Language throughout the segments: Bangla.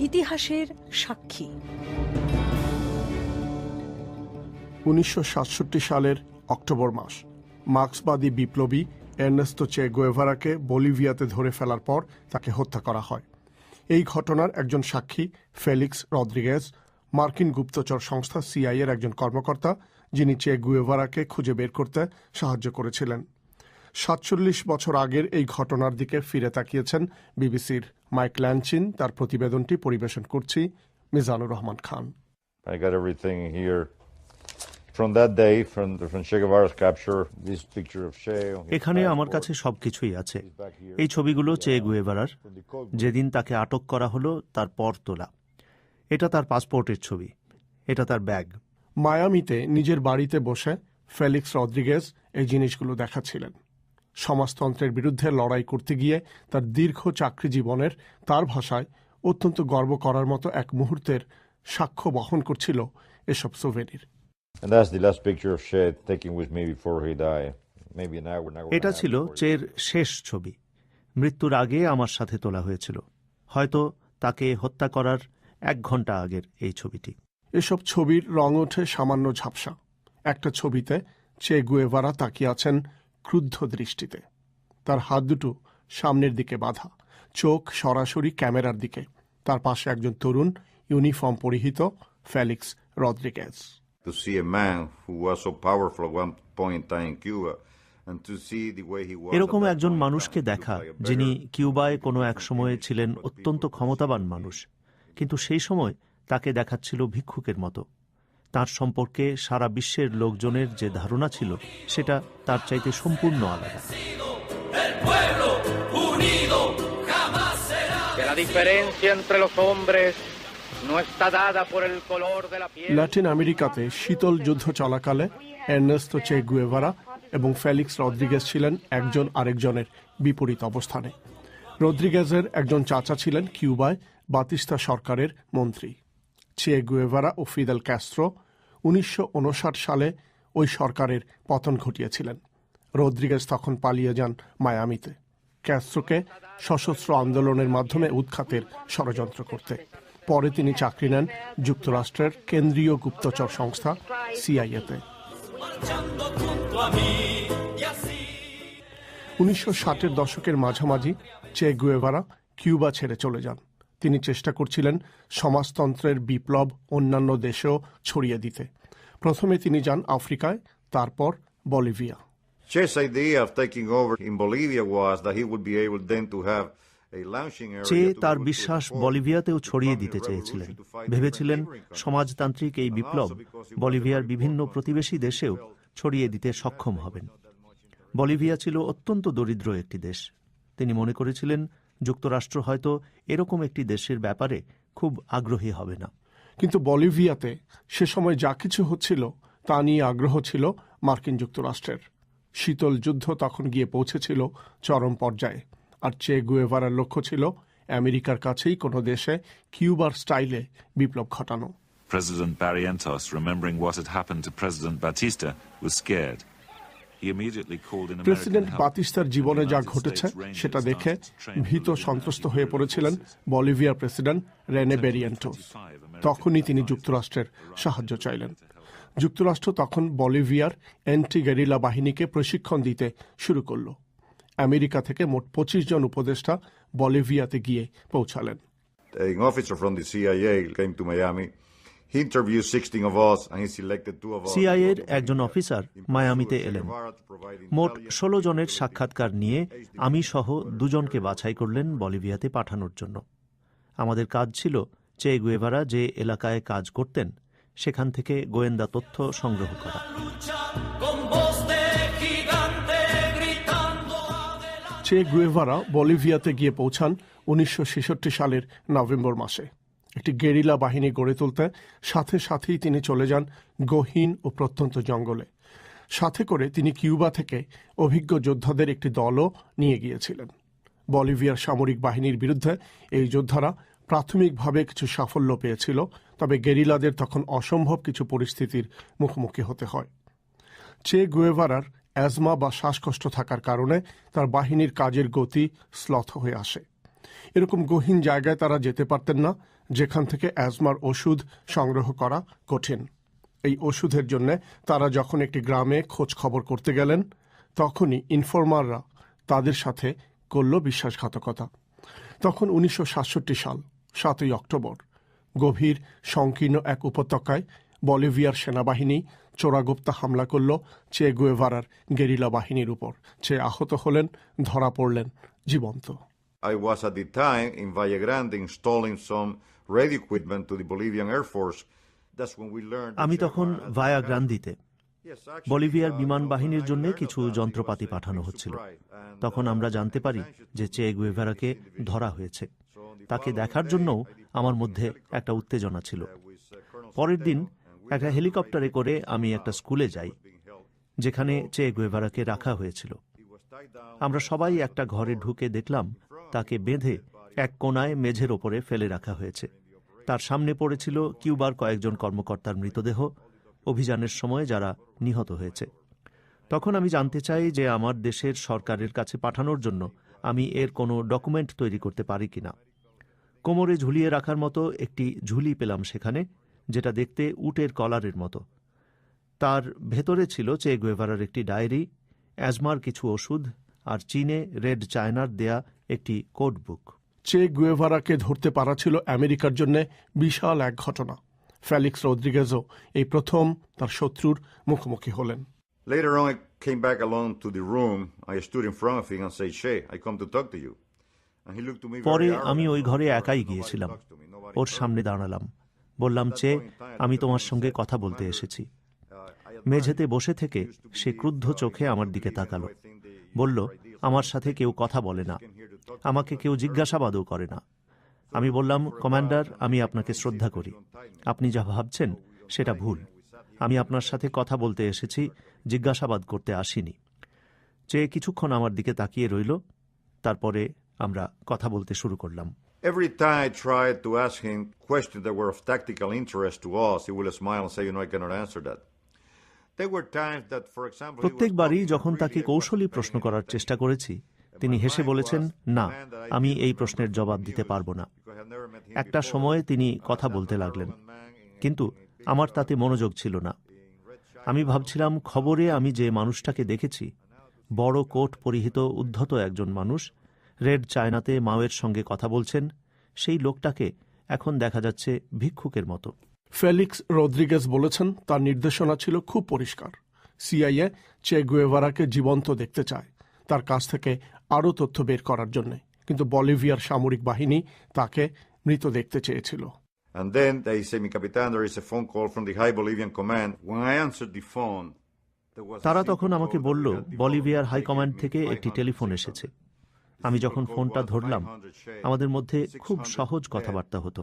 ইতিহাসের সাক্ষী। 1967 সালের অক্টোবর মাস মার্ক্সবাদী বিপ্লবী এর্নেস্তো চে গুয়েভারাকে বলিভিয়াতে ধরে ফেলার পর তাকে হত্যা করা হয়। এই ঘটনার একজন সাক্ষী ফেলিক্স রদ্রিগেজ, মার্কিন গুপ্তচর সংস্থা সিআইএ এর একজন কর্মকর্তা, যিনি চে গুয়েভারাকে খুঁজে বের করতে সাহায্য করেছিলেন। 47 বছর আগের এই ঘটনার দিকে ফিরে তাকিয়েছেন বিবিসির মাইক ল্যানচিন। তার প্রতিবেদনটি পরিবেশন করছি Mizanur Rahman Khan. I got everything here from that day, from Che Guevara's capture. This picture of Che. এখানে আমার কাছে সবকিছুই আছে। এই ছবিগুলো চে গুয়েভারার, যেদিন তাকে আটক করা হলো তার পর তোলা। এটা তার পাসপোর্টের ছবি, এটা তার ব্যাগ। মায়ামিতে নিজের বাড়িতে বসে ফেলিক্স রদ্রিগেজ এই জিনিসগুলো দেখাচ্ছিলেন। সমাজতন্ত্রের বিরুদ্ধে লড়াই করতে গিয়ে তার দীর্ঘ চাকরি জীবনের, তার ভাষায়, অত্যন্ত গর্ব করার মতো এক মুহূর্তের সাক্ষ্য বহন করছিল এসব সোভেনির। এটা ছিল চের শেষ ছবি। মৃত্যুর আগে আমার সাথে তোলা হয়েছিল, হয়তো তাকে হত্যা করার 1 ঘন্টা আগের এই ছবিটি। এসব ছবির রং ওঠে সামান্য ঝাপসা। একটা ছবিতে চে গুয়েভারা তাকিয়ে আছেন ক্রুদ্ধ দৃষ্টিতে, তার হাত দুটো সামনের দিকে বাঁধা, চোখ সরাসরি ক্যামেরার দিকে। তার পাশে একজন তরুণ ইউনিফর্ম পরিহিত ফেলিক্স রদ্রিগেজ। এরকম একজন মানুষকে দেখা, যিনি কিউবায় কোনো এক সময়ে ছিলেন অত্যন্ত ক্ষমতাবান মানুষ, কিন্তু সেই সময় তাকে দেখাচ্ছিল ভিক্ষুকের মতো। তার সম্পর্কে সারা বিশ্বের লোকজনের যে ধারণা ছিল সেটা তার চাইতে সম্পূর্ণ আলাদা। ল্যাটিন আমেরিকাতে শীতল যুদ্ধ চলাকালে এর্নেস্তো চে গুয়েভারা এবং ফেলিক্স রদ্রিগেজ ছিলেন একজন আরেকজনের বিপরীত অবস্থানে। রদ্রিগেজের একজন চাচা ছিলেন কিউবায় বাতিস্তা সরকারের মন্ত্রী। চে গুয়েভারা ও ফিদেল ক্যাস্ট্রো 1959 সালে ওই সরকারের পতন ঘটিয়েছিলেন। রদ্রিগেজ তখন পালিয়ে যান মায়ামিতে, ক্যাস্ট্রোকে সশস্ত্র আন্দোলনের মাধ্যমে উৎখাতের ষড়যন্ত্র করতে। পরে তিনি চাকরি নেন যুক্তরাষ্ট্রের কেন্দ্রীয় গুপ্তচর সংস্থা সিআইএতে। 1960-এর দশকের মাঝামাঝি চে গুয়েভারা কিউবা ছেড়ে চলে যান। তিনি চেষ্টা করছিলেন সমাজতন্ত্রের বিপ্লব অন্যান্য দেশেও ছড়িয়ে দিতে। প্রথমে তিনি যান আফ্রিকায়, তারপর বলিভিয়া। চে তার বিশ্বাস বলিভিয়াতেও ছড়িয়ে দিতে চেয়েছিলেন। ভেবেছিলেন সমাজতান্ত্রিক এই বিপ্লব বলিভিয়ার বিভিন্ন প্রতিবেশী দেশেও ছড়িয়ে দিতে সক্ষম হবেন। বলিভিয়া ছিল অত্যন্ত দরিদ্র একটি দেশ। তিনি মনে করেছিলেন যুক্তরাষ্ট্র হয়তো এরকম একটি দেশের ব্যাপারে খুব আগ্রহী হবে না। কিন্তু বলিভিয়াতে সে সময় যা কিছু হচ্ছিল তা নিয়ে আগ্রহ ছিল মার্কিন যুক্তরাষ্ট্রের। শীতল যুদ্ধ তখন গিয়ে পৌঁছেছিল চরম পর্যায়ে, আর চে গুয়েভারার লক্ষ্য ছিল আমেরিকার কাছেই কোনো দেশে কিউবার স্টাইলে বিপ্লব ঘটানো। President Barrientos, remembering what had happened to President Batista, was scared. President বাতিস্তার জীবনে যা ঘটেছে সেটা দেখে ভীত সন্ত্রস্ত হয়ে পড়েছিলেন বলিভিয়ার প্রেসিডেন্ট রেনে বেরিয়েন্টোস। তখনই তিনি যুক্তরাষ্ট্রের সাহায্য চাইলেন। যুক্তরাষ্ট্র তখন বলিভিয়ার অ্যান্টি গেরিলা বাহিনীকে প্রশিক্ষণ দিতে শুরু করল। আমেরিকা থেকে মোট 25 জন উপদেষ্টা বলিভিয়াতে গিয়ে পৌঁছালেন। সিআইএর একজন অফিসার মায়ামিতে এলেন। মোট 16 জনের সাক্ষাৎকার নিয়ে আমি সহ 2 জনকে বাছাই করলেন বলিভিয়াতে পাঠানোর জন্য। আমাদের কাজ ছিল চে গুয়েভারা যে এলাকায় কাজ করতেন সেখান থেকে গোয়েন্দা তথ্য সংগ্রহ করা। চে গুয়েভারা বলিভিয়াতে গিয়ে পৌঁছান 1966 সালের নভেম্বর মাসে। একটি গেরিলা বাহিনী গড়ে তুলতে সাথে সাথেই তিনি চলে যান গহীন ও প্রত্যন্ত জঙ্গলে। সাথে করে তিনি কিউবা থেকে অভিজ্ঞ যোদ্ধাদের একটি দলও নিয়ে গিয়েছিলেন। বলিভিয়ার সামরিক বাহিনীর বিরুদ্ধে এই যোদ্ধারা প্রাথমিকভাবে কিছু সাফল্য পেয়েছিল, তবে গেরিলাদের তখন অসম্ভব কিছু পরিস্থিতির মুখোমুখি হতে হয়। চে গুয়েভারার অ্যাজমা বা শ্বাসকষ্ট থাকার কারণে তার বাহিনীর কাজের গতি শ্লথ হয়ে আসে। এরকম গহীন জায়গায় তারা যেতে পারতেন না, যেখান থেকে অ্যাজমার ওষুধ সংগ্রহ করা কঠিন। এই ওষুধের জন্য তারা যখন একটি গ্রামে খোঁজ খবর করতে গেলেন, তখনই ইনফরমাররা তাদের সাথে করল বিশ্বাসঘাতকতা। তখন 1967 সাল 7ই অক্টোবর গভীর সংকীর্ণ এক উপত্যকায় বলিভিয়ার সেনাবাহিনী চোরাগুপ্তা হামলা করল চে গুয়েভারার গেরিলা বাহিনীর উপর। চে আহত হলেন, ধরা পড়লেন জীবন্ত। I was at the time in Valle Grande installing some radio equipment to the Bolivian Air Force. That's when we learned. আমি তখন ভায়া গ্রান্দিতে বলিভিয়ার বিমান বাহিনীর জন্য কিছু যন্ত্রপাতি পাঠানো হচ্ছিল। তখন আমরা জানতে পারি যে চে গুয়েভারাকে ধরা হয়েছে। তাকে দেখার জন্যও আমার মধ্যে একটা উত্তেজনা ছিল। পরের দিন একটা হেলিকপ্টারে করে আমি একটা স্কুলে যাই যেখানে চে গুয়েভারাকে রাখা হয়েছিল। আমরা সবাই একটা ঘরে ঢুকে দেখলাম তাকে বেঁধে এক কোনায় মেঝের ওপরে ফেলে রাখা হয়েছে। তার সামনে পড়েছিল কিউবার কয়েকজন কর্মকর্তার মৃতদেহ, অভিযানের সময় যারা নিহত হয়েছে। তখন আমি জানতে চাই যে আমার দেশের সরকারের কাছে পাঠানোর জন্য আমি এর কোনো ডকুমেন্ট তৈরি করতে পারি কিনা। কোমরে ঝুলিয়ে রাখার মতো একটি ঝুলি পেলাম সেখানে, যেটা দেখতে উটের কলারের মতো। তার ভেতরে ছিল চে গুয়েভারার একটি ডায়েরি, অ্যাজমার কিছু ওষুধ আর চীনে রেড চায়নার দেয়া একটি কোড বুক। চে গুয়েভারাকে ধরতে পারা ছিল আমেরিকার জন্য বিশাল এক ঘটনা। ফেলিক্স রদ্রিগেজও এই প্রথম তার শত্রুর মুখোমুখি হলেন। Later on, I came back alone to the room. I stood in front of him and said, "Che, I come to talk to you." And he looked to me very পরে arrogant. আমি ওই ঘরে একাই গিয়েছিলাম। ওর সামনে দাঁড়ালাম, বললাম, চে, আমি তোমার সঙ্গে কথা বলতে এসেছি। মেঝেতে বসে থেকে সে ক্রুদ্ধ চোখে আমার দিকে তাকালো, বলল, আমার সাথে কেউ কথা বলে না, আমাকে কেউ জিজ্ঞাসাবাদও করে না। আমি বললাম, কমান্ডার, আমি আপনাকে শ্রদ্ধা করি, আপনি যা ভাবছেন সেটা ভুল। আমি আপনার সাথে কথা বলতে এসেছি, জিজ্ঞাসাবাদ করতে আসিনি। চে কিছুক্ষণ আমার দিকে তাকিয়ে রইল, তারপরে আমরা কথা বলতে শুরু করলাম। Every time I tried to ask him questions that were of tactical interest to us, he would smile and say, "You know, I cannot answer that." There were times that, for example, প্রত্যেকবারই যখন তাকে কৌশলী প্রশ্ন করার চেষ্টা করেছি, তিনি হেসে বলেছেন, না, আমি এই প্রশ্নের জবাব দিতে পারবো না। একটা সময় তিনি কথা বলতে লাগলেন, কিন্তু আমার তাতে মনোযোগ ছিল না। আমি ভাবছিলাম, খবরে আমি যে মানুষটাকে দেখেছি, বড় কোট পরিহিত উদ্ধত একজন মানুষ, রেড চায়নাতে মাওয়ের সঙ্গে কথা বলছেন, সেই লোকটাকে এখন দেখা যাচ্ছে ভিক্ষুকের মতো। ফেলিক্স রদ্রিগেজ বলেছেন, তার নির্দেশনা ছিল খুব পরিষ্কার। সিআইএ চে গুয়েভারাকে জীবন্ত দেখতে চায়, তার কাছ থেকে আরও তথ্য বের করার জন্য, কিন্তু বলিভিয়ার সামরিক বাহিনী তাকে মৃত দেখতে চেয়েছিল। And then they say, "Mi capitán, there is a phone call from the high Bolivian command." When I answered the phone, তারা তখন আমাকে বলল, বলিভিয়ার হাইকমান্ড থেকে একটি টেলিফোন এসেছে। আমি যখন ফোনটা ধরলাম, আমাদের মধ্যে খুব সহজ কথাবার্তা হতো।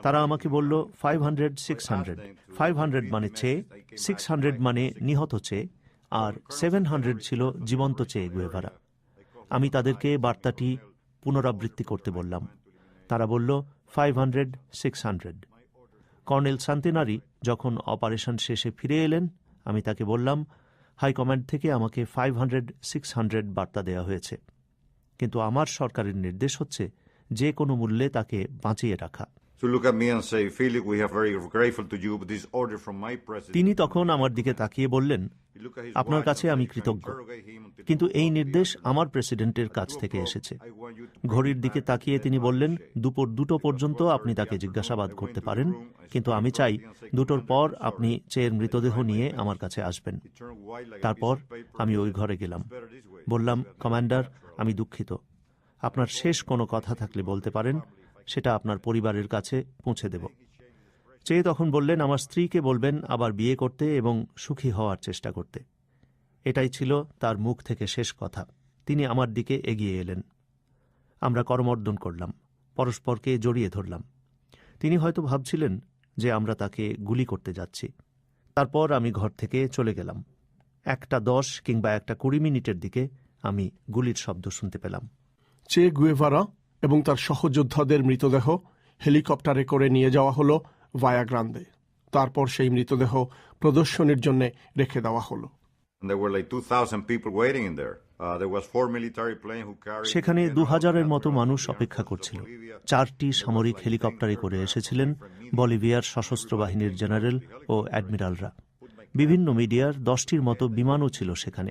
তারা আমাকে বলল, 500, 600, 500 মানে চে, 600 মানে নিহত চে, আর 700 ছিল জীবন্ত চে গুয়েভারা। আমি তাদেরকে বার্তাটি পুনরাবৃত্তি করতে বললাম। তারা বলল, 500, 600। কর্নেল সান্তেনারি যখন অপারেশন শেষে ফিরে এলেন, আমি তাকে বললাম, হাইকমান্ড থেকে আমাকে 500, 600 বার্তা দেওয়া হয়েছে, কিন্তু আমার সরকারের নির্দেশ হচ্ছে যে কোনো মূল্যে তাকে বাঁচিয়ে রাখা। তিনি তখন আমার দিকে তাকিয়ে বললেন, আপনার কাছে আমি কৃতজ্ঞ, কিন্তু এই নির্দেশ আমার প্রেসিডেন্টের কাছ থেকে এসেছে। ঘড়ির দিকে তাকিয়ে তিনি বললেন, দুপুর 2টো পর্যন্ত আপনি তাকে জিজ্ঞাসাবাদ করতে পারেন, কিন্তু আমি চাই 2টোর পর আপনি চেয়ের মৃতদেহ নিয়ে আমার কাছে আসবেন। তারপর আমি ওই ঘরে গেলাম, বললাম, কমান্ডার, আমি দুঃখিত, আপনার শেষ কোনো কথা থাকলে বলতে পারেন, সেটা আপনার পরিবারের কাছে পৌঁছে দেব। চে তখন বললেন, আমার স্ত্রীকে বলবেন আবার বিয়ে করতে এবং সুখী হওয়ার চেষ্টা করতে। এটাই ছিল তার মুখ থেকে শেষ কথা। তিনি আমার দিকে এগিয়ে এলেন, আমরা করমর্দন করলাম, পরস্পরকে জড়িয়ে ধরলাম। তিনি হয়তো ভাবছিলেন যে আমরা তাকে গুলি করতে যাচ্ছি। তারপর আমি ঘর থেকে চলে গেলাম। 1:10 কিংবা 1:20 মিনিটের দিকে আমি গুলির শব্দ শুনতে পেলাম। চে গুয়েভারা এবং তার সহযোদ্ধাদের মৃতদেহ হেলিকপ্টারে করে নিয়ে যাওয়া হলো ভায়া গ্রান্দে। তারপর সেই মৃতদেহ প্রদর্শনীর জন্য রেখে দেওয়া হলো। There were like 2,000 people waiting in there. সেখানে 2000-এর মতো মানুষ অপেক্ষা করছিল। 4টি সামরিক হেলিকপ্টারে করে এসেছিলেন বলিভিয়ার সশস্ত্র বাহিনীর জেনারেল ও অ্যাডমিরালরা। বিভিন্ন মিডিয়ার 10টির মতো বিমানও ছিল সেখানে।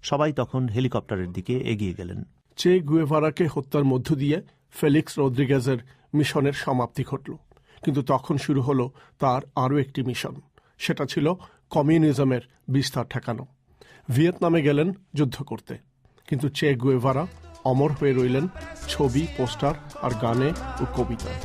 সবাই তখন হেলিকপ্টারের দিকে এগিয়ে গেলেন। চে গুয়েভারাকে হত্যার মধ্য দিয়ে ফেলিক্স রদ্রিগেজের মিশনের সমাপ্তি ঘটল। কিন্তু তখন শুরু হলো তার আরও একটি মিশন। সেটা ছিল কমিউনিজমের বিস্তার ঠেকানো। ভিয়েতনামে গেলেন যুদ্ধ করতে, কিন্তু চে গুয়েভারা অমর হয়ে রইলেন ছবি, পোস্টার আর গানে ও কবিতায়।